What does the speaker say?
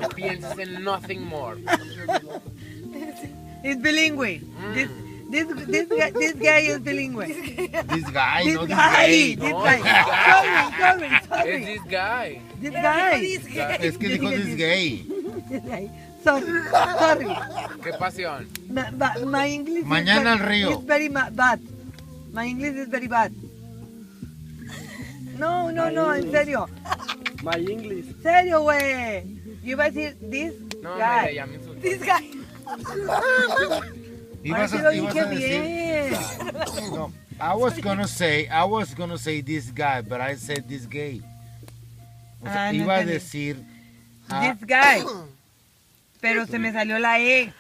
No pienses en nothing more. It's bilingüe. This guy is bilingüe. This guy, This no this guy. gay. This No, guy. Sorry. Es this guy. This guy. Es que dijo this gay. This guy. Sorry. Qué pasión. My English Mañana al río. is very bad. My English is very bad. No, en serio. My English. Serio, güey. Yo iba a decir this No, guy. ya me insultó. This guy. Ahora sí lo dije bien. No, I was gonna say this guy, but I said this gay. O sea, No iba a entendí. decir This guy. Pero se me salió la E.